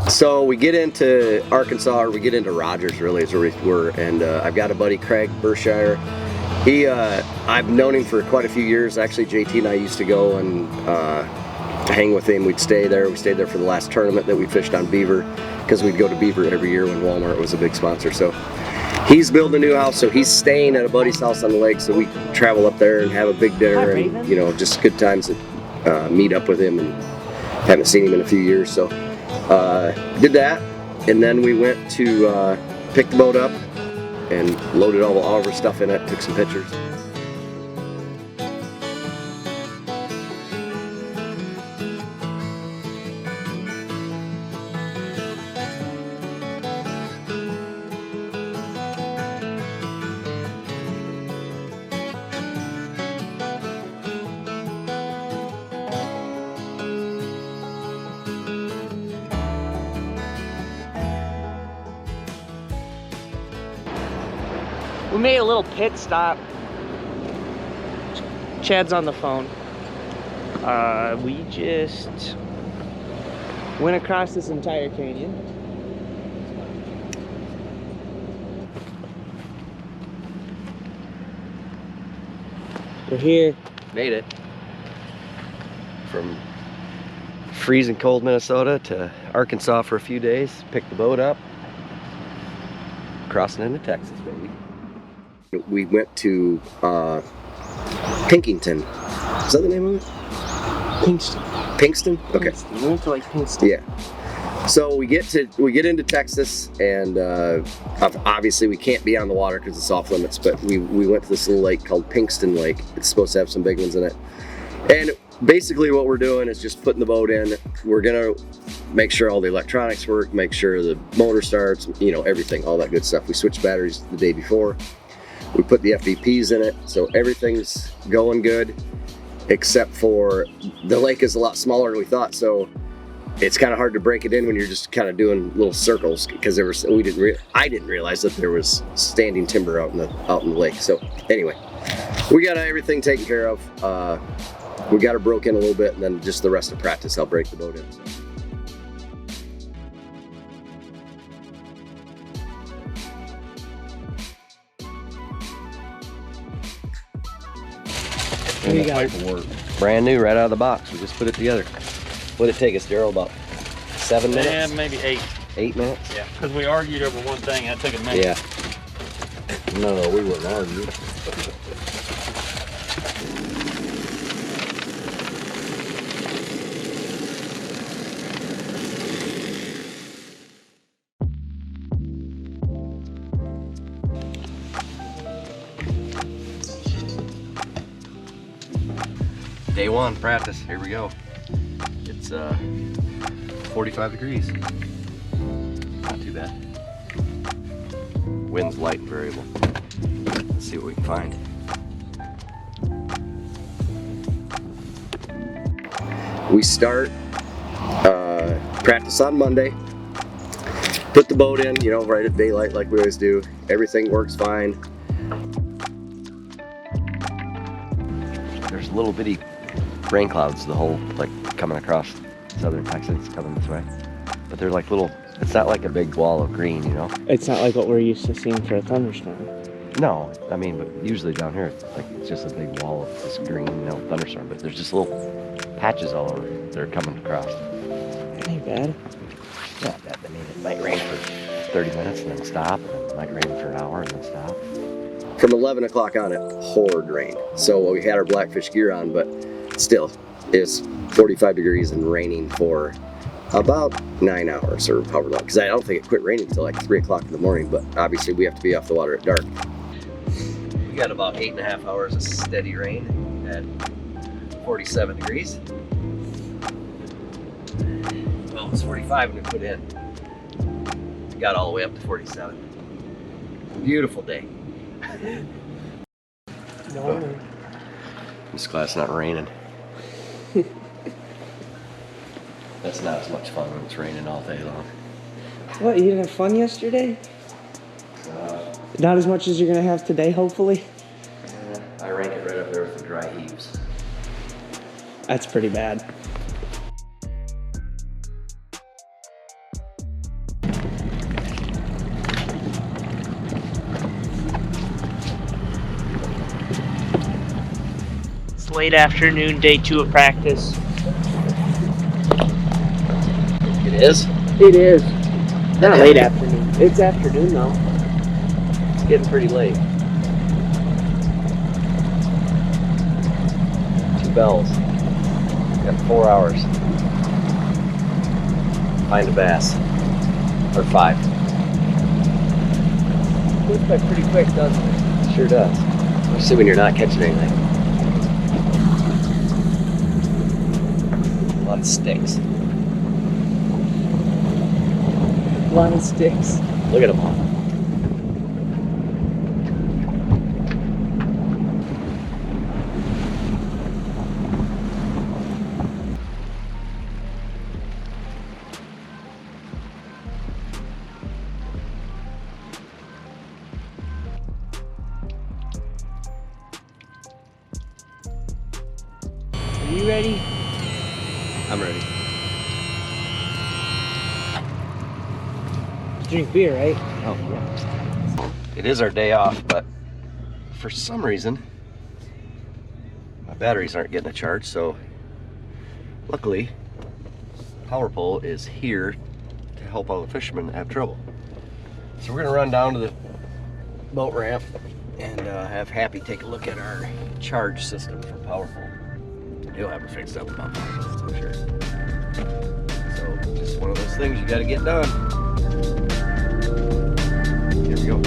So we get into Arkansas, or we get into Rogers really is where we were, and I've got a buddy, Craig Berkshire. I've known him for quite a few years. Actually, JT and I used to go and hang with him. We'd stay there. We stayed there for the last tournament that we fished on Beaver, because we'd go to Beaver every year when Walmart was a big sponsor. So he's building a new house, so he's staying at a buddy's house on the lake, so we travel up there and have a big dinner, and you know, just good times to meet up with him, and haven't seen him in a few years. So did that, and then we went to pick the boat up and loaded all of our stuff in it, took some pictures. We made a little pit stop. Chad's on the phone. We just went across this entire canyon. We're here. Made it. From freezing cold Minnesota to Arkansas for a few days. Picked the boat up. Crossing into Texas, baby. We went to Pinkington. Is that the name of it? Pinkston. Pinkston? Okay. Pinkston. We went to like Pinkston. Yeah. So we get into Texas, and obviously we can't be on the water because it's off limits. But we went to this little lake called Pinkston Lake. It's supposed to have some big ones in it. And basically what we're doing is just putting the boat in. We're gonna make sure all the electronics work, make sure the motor starts, you know, everything, all that good stuff. We switched batteries the day before. We put the FVPs in it, so everything's going good, except for the lake is a lot smaller than we thought, so it's kind of hard to break it in when you're just kind of doing little circles, because I didn't realize that there was standing timber out in the lake. So anyway, we got everything taken care of. We got her broke in a little bit, and then just the rest of practice, I'll break the boat in. Here you go. Paperwork. Brand new, right out of the box. We just put it together. What did it take us, Daryl? About 7 minutes? Yeah, maybe 8. 8 minutes? Yeah, because we argued over one thing and it took a minute. Yeah. No, we wouldn't argue. Day one practice, here we go. It's 45 degrees. Not too bad. Wind's light and variable. Let's see what we can find. We start practice on Monday. Put the boat in, you know, right at daylight like we always do. Everything works fine. There's little bitty rain clouds the whole, like, coming across southern Texas, coming this way. But they're like little, it's not like a big wall of green, you know? It's not like what we're used to seeing for a thunderstorm. No, I mean, but usually down here, it's just a big wall of this green, you know, thunderstorm. But there's just little patches all over that are coming across. That ain't bad. Not bad. I mean, it might rain for 30 minutes and then stop. And then it might rain for an hour and then stop. From 11 o'clock on, it poured rain. So we had our blackfish gear on, but still, it's 45 degrees and raining for About 9 hours or however long, because I don't think it quit raining until like 3 o'clock in the morning, but obviously we have to be off the water at dark. We got about 8.5 hours of steady rain at 47 degrees. Well, it's 45 when we put in. We got all the way up to 47. Beautiful day. No. This class not raining. That's not as much fun when it's raining all day long. What, you didn't have fun yesterday? Not as much as you're gonna have today, hopefully. I rank it right up there with the dry heaves. That's pretty bad. It's late afternoon, day 2 of practice. It is? It is. Not late afternoon. It's afternoon though. It's getting pretty late. 2 bells. Got 4 hours. Find a bass. Or 5. Goes by pretty quick, doesn't it? Sure does. Especially when you're not catching anything. A lot of sticks. A lot of sticks. Look at them all. Are you ready? I'm ready. Drink beer, right? Oh, yeah. It is our day off, but for some reason, my batteries aren't getting a charge, so luckily, Power Pole is here to help all the fishermen that have trouble. So we're gonna run down to the boat ramp and have Happy take a look at our charge system for Power Pole. He'll have it fixed up about 5 minutes, I'm sure. So just one of those things you gotta get done. Here we go.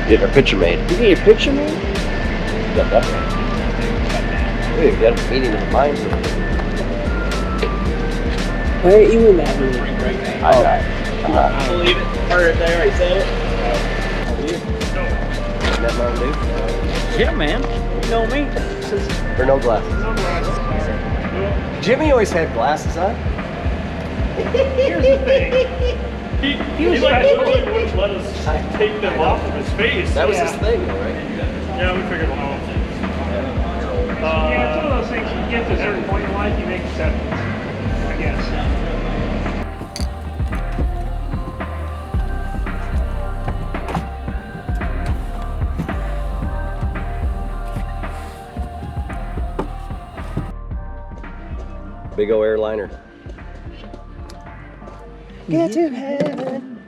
Get our picture made. You get your picture made? Got that right. We got a meeting in the mines. Why aren't you in that meeting? I'm not. I believe it. Heard it there. I said it. Isn't that Mountain Dew? Yeah, man. You know me. Or no glasses? Jimmy always had glasses on. Here's the thing. He like literally wouldn't let us take them off of his face. That was his thing, though, right? Yeah, we figured one out. Yeah, it's one of those things. You get to a certain point in life, you make acceptance. I guess. Big O airliner. Get to heaven.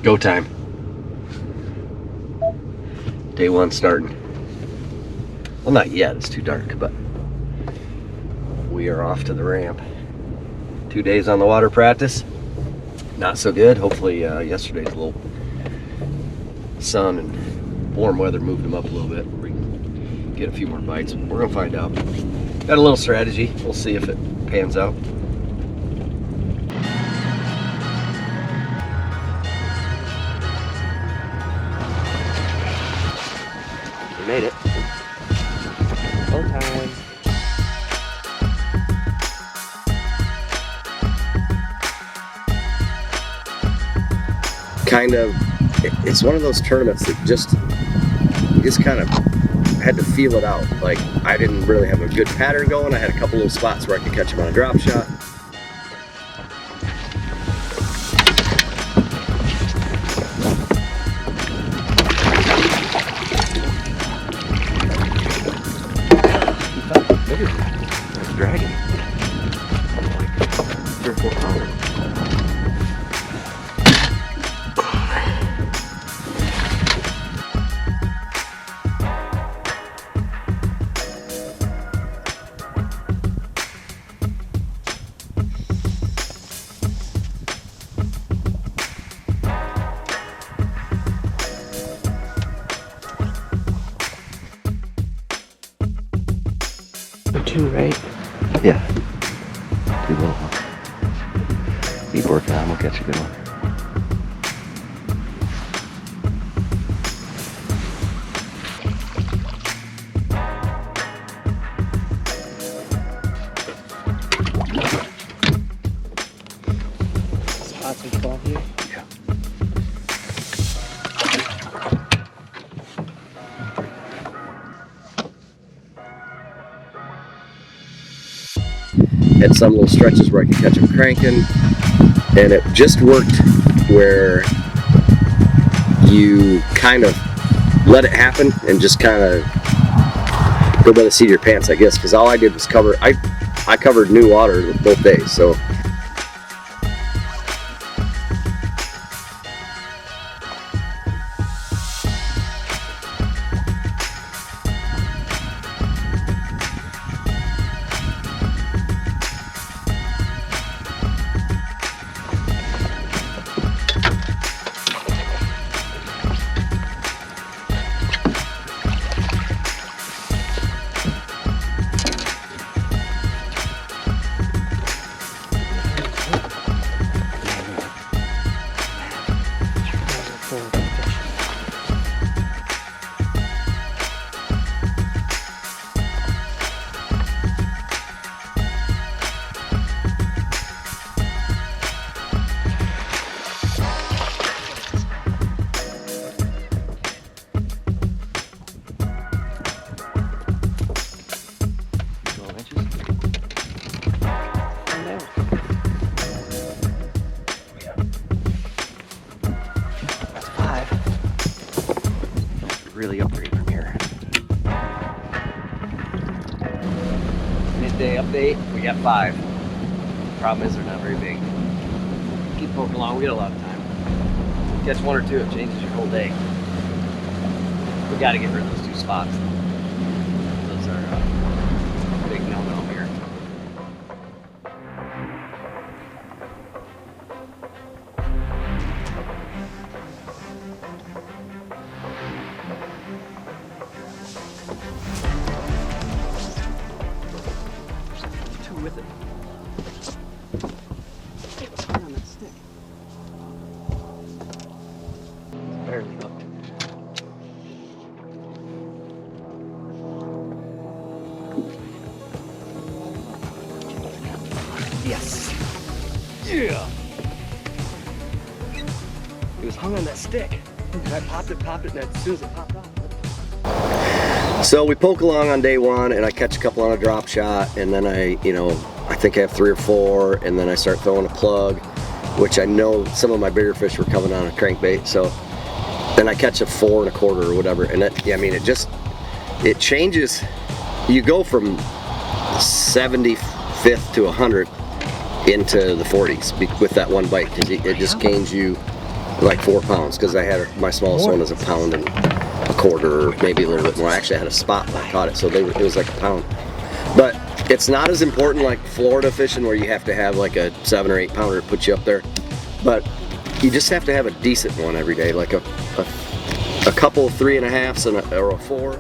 Go time. Day 1 starting. Well, not yet, it's too dark, but we are off to the ramp. 2 days on the water practice. Not so good. Hopefully yesterday's a little sun and warm weather moved them up a little bit. We can get a few more bites. We're gonna find out. Got a little strategy. We'll see if it pans out. We made it. Full time. Kind of, it's one of those tournaments that you just kind of had to feel it out. Like, I didn't really have a good pattern going. I had a couple little spots where I could catch him on a drop shot. He felt bigger. It was dragging. 3 or 4 pounder. Two, right? Yeah. Do little one. Keep working on, we'll catch a good one. It's hot to fall here. Yeah. Had some little stretches where I could catch them cranking, and it just worked where you kind of let it happen and just kind of go by the seat of your pants, I guess, because all I did was cover, I covered new water both days, so. Really upgrade from here. Midday update, we got 5. Problem is they're not very big. Keep poking along, we got a lot of time. Catch 1 or 2, it changes your whole day. We got to get rid of those 2 spots. Those are big no-no here. With it. It's hard on that stick. It's barely hooked. Yes. Yeah. It was hung on that stick. And I popped it, and as soon as it popped off. So we poke along on day 1, and I catch a couple on a drop shot, and then I think I have 3 or 4, and then I start throwing a plug, which I know some of my bigger fish were coming on a crankbait. So then I catch a 4 1/4 or whatever, and that, yeah, I mean, it changes. You go from 75th to 100 into the 40s with that one bite, because it just gains you like 4 pounds. Because I had my smallest one was 1 pound and 1/4, or maybe a little bit more. I actually had a spot when I caught it, so it was like 1 pound. But it's not as important like Florida fishing, where you have to have like a 7 or 8 pounder to put you up there. But you just have to have a decent one every day, like a couple of 3 1/2s or a 4.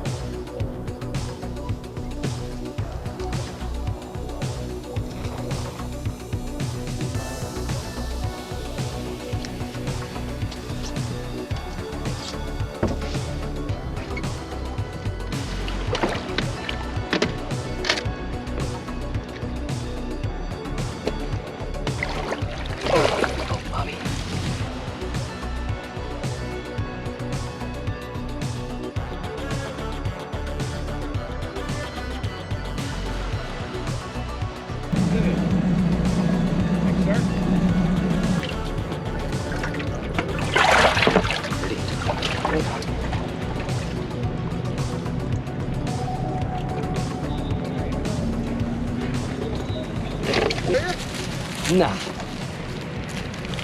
Nah.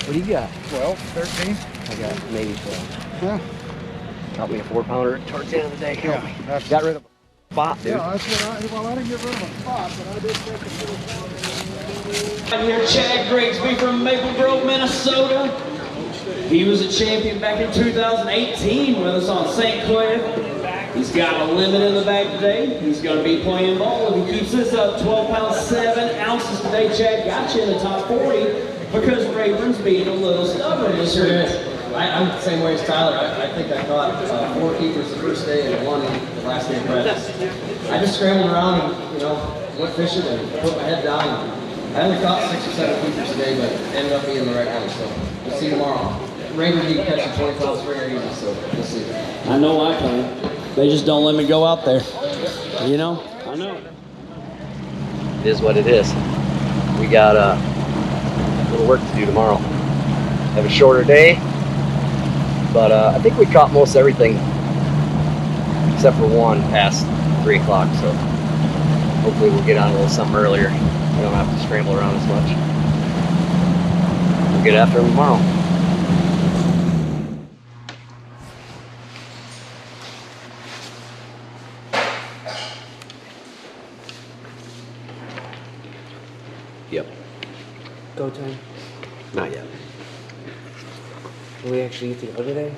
What do you got? 12, 13. I got maybe 12. Huh? Got me a 4-pounder towards the end of the day. Help me. That's, Got rid of a spot, dude. yeah, that's what well, I didn't get rid of a spot, but I did take a little. Right here, Chad Grigsby from Maple Grove, Minnesota. He was a champion back in 2018 with us on St. Clair. He's got a limit in the bag today. He's going to be playing ball. If he keeps this up, 12 pounds 7 ounces today, Chad got you in the top 40 because Rayburn's being a little stubborn this year. I'm the same way as Tyler. I think I caught 4 keepers the first day and 1 the last day of practice. I just scrambled around and, you know, went fishing and put my head down. I only caught 6 or 7 keepers today, but ended up being the right one. So we'll see tomorrow. Rayburn, you can catch a 20-pound stringer easy, so we'll see. I know I can. They just don't let me go out there. You know? I know. It is what it is. We got a little work to do tomorrow. Have a shorter day, but I think we caught most everything except for 1 past 3 o'clock. So hopefully we'll get on a little something earlier. We don't have to scramble around as much. We'll get after them tomorrow. Yep. Go time. Not yet. Will we actually get to go today?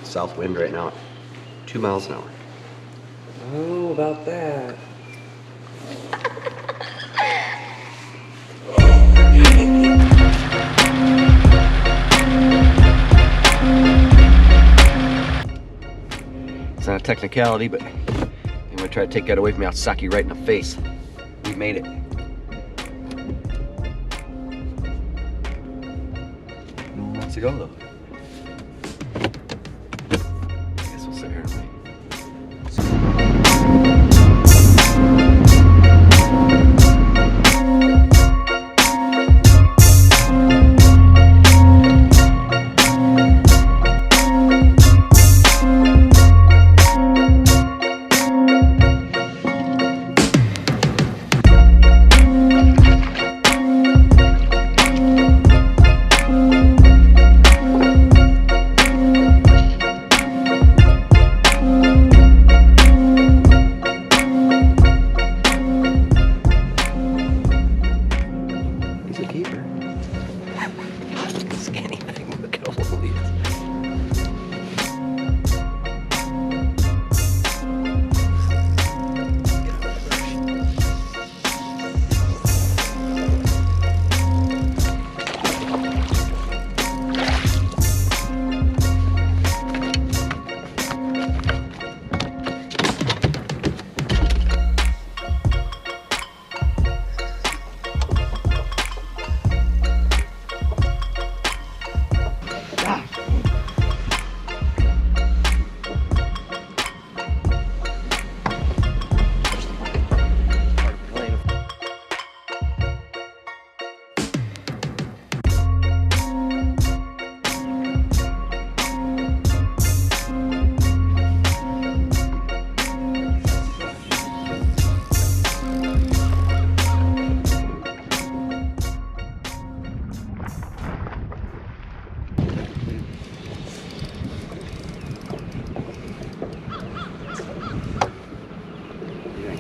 South wind right now at 2 miles an hour. I don't know about that. It's not a technicality, but I'm gonna try to take that away from me. I'll sock you right in the face. We made it. No one wants to go though. I guess we'll sit here and wait.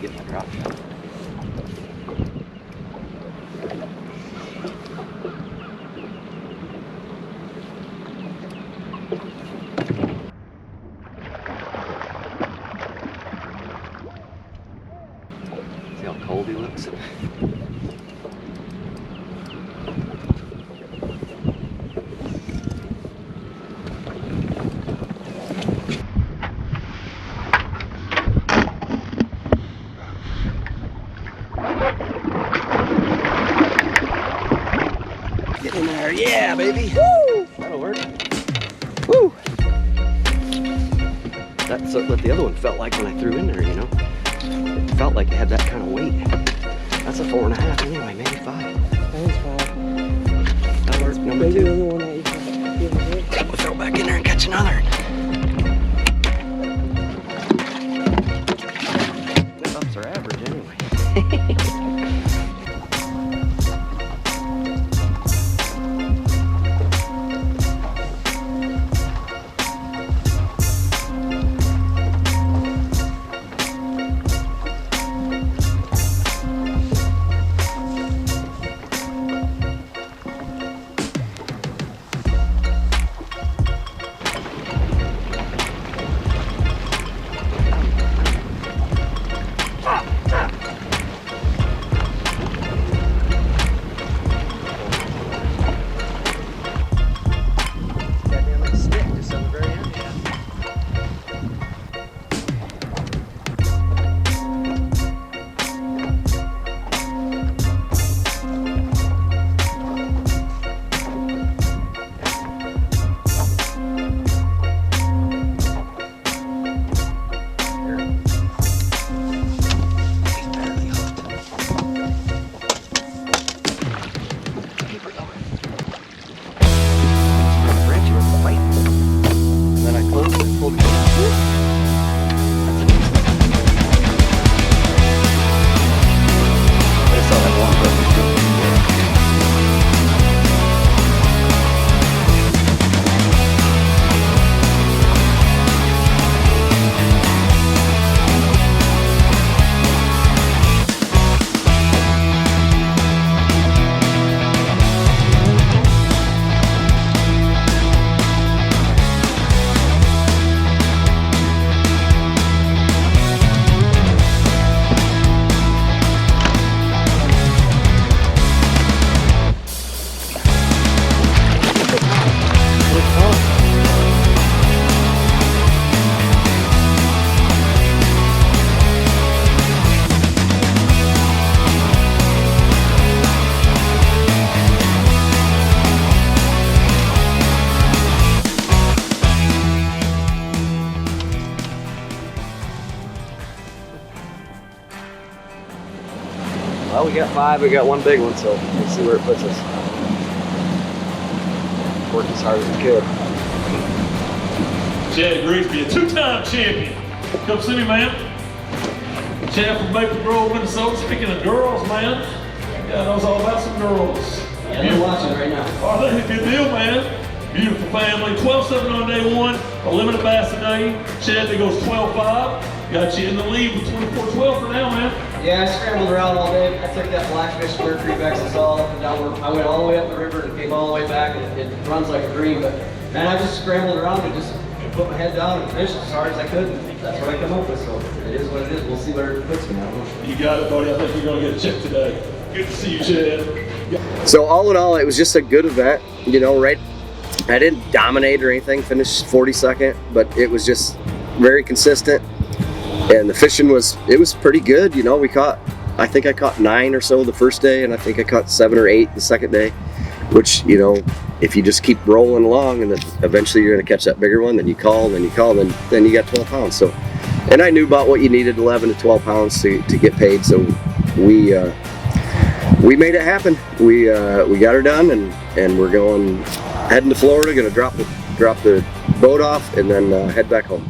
Get my drop shot. See how cold he looks? Get in there, yeah, baby. Woo! That'll work. Woo! That's what the other one felt like when I threw in there, you know? It felt like it had that kind of weight. That's a 4.5 anyway, maybe 5. That is 5. That works, number Maybe 2. the other one that you can We'll throw back in there and catch another. The ups are average anyway. Well, we got 5. We got 1 big one, so we'll see where it puts us. Worked as hard as we could. Chad Grigsby, a 2-time champion. Come see me, man. Chad from Maple Grove, Minnesota. Speaking of girls, man, God knows all about some girls. Yeah, they're watching right now. Oh, that's a good deal, man. Beautiful family. 12-7 on day 1. A limited bass a day. Chad that goes 12-5. Got you in the lead with 24-12 for now, man. Yeah, I scrambled around all day. I took that blackfish Mercury Vexus all up and down. I went all the way up the river and came all the way back. It runs like a dream, but man, I just scrambled around and just put my head down and fished as hard as I could. And that's what I come up with. So it is what it is. We'll see where it puts me now. You got it, buddy. I think you're gonna get a check today. Good to see you, Chad. So all in all, it was just a good event. You know, right? I didn't dominate or anything. Finished 42nd, but it was just very consistent. And the fishing was pretty good. You know, I think I caught 9 or so the first day, and I think I caught 7 or 8 the second day, which, you know, if you just keep rolling along and then eventually you're going to catch that bigger one, then you call, then you got 12 pounds. So, and I knew about what you needed, 11 to 12 pounds to get paid. So we made it happen. We got her done, and we're heading to Florida, going to drop the boat off and then head back home.